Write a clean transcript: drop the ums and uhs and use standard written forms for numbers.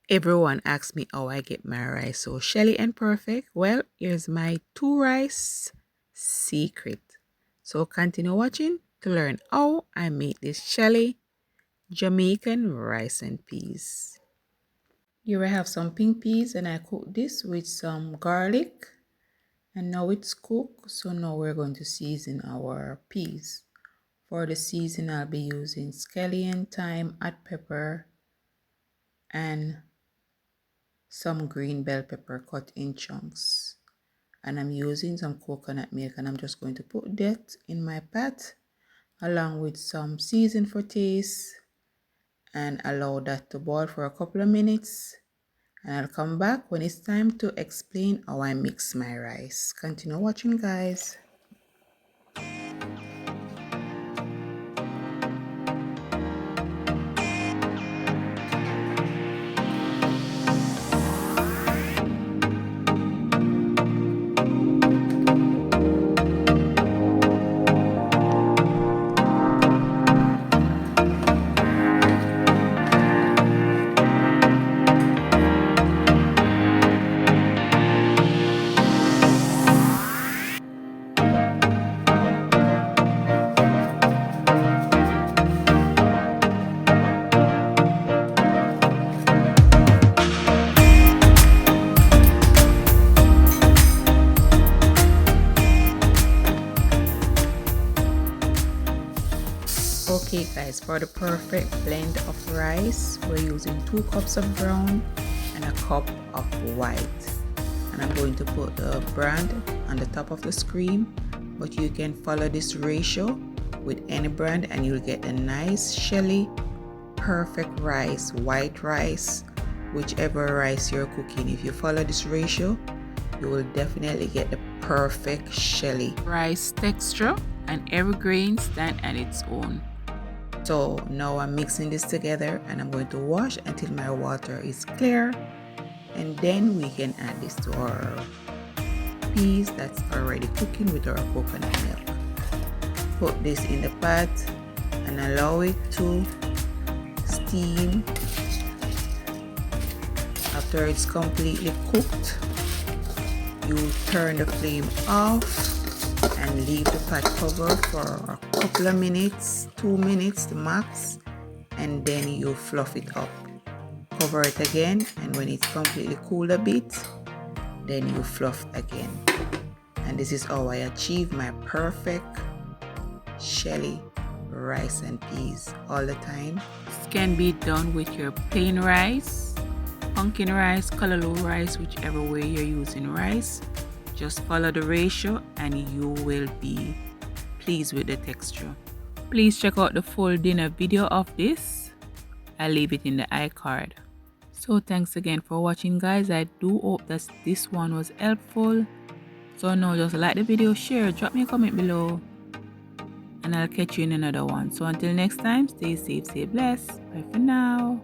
Everyone asks me how I get my rice so shelly and perfect. Well, here's my 2 rice secret. So continue watching to learn how I make this shelly Jamaican rice and peas. Here I have some pink peas and I cook this with some garlic. And now it's cooked, so now we're going to season our peas. For the season, I'll be using scallion, thyme, hot pepper, and some green bell pepper cut in chunks. And I'm using some coconut milk, and I'm just going to put that in my pot along with some season for taste and allow that to boil for a couple of minutes. And I'll come back when it's time to explain how I mix my rice. Continue watching, guys. Okay guys, for the perfect blend of rice, we're using 2 cups of brown and a cup of white. And I'm going to put the brand on the top of the screen, but you can follow this ratio with any brand and you'll get a nice shelly perfect rice, white rice, whichever rice you're cooking. If you follow this ratio, you will definitely get the perfect shelly rice texture, and every grain stand on its own. So now I'm mixing this together and I'm going to wash until my water is clear, and then we can add this to our peas that's already cooking with our coconut milk. Put this in the pot and allow it to steam. After it's completely cooked, you turn the flame off and leave the pot covered for a couple of minutes, 2 minutes the max, and then you fluff it up. Cover it again, and when it's completely cooled a bit, then you fluff again. And this is how I achieve my perfect shelly rice and peas all the time. This can be done with your plain rice, pumpkin rice, kalaloo rice, whichever way you're using rice. Just follow the ratio and you will be pleased with the texture. Please check out the full dinner video of this. I'll leave it in the iCard. So thanks again for watching, guys. I do hope that this one was helpful. So now just like the video, share, drop me a comment below, and I'll catch you in another one. So until next time, stay safe, stay blessed. Bye for now.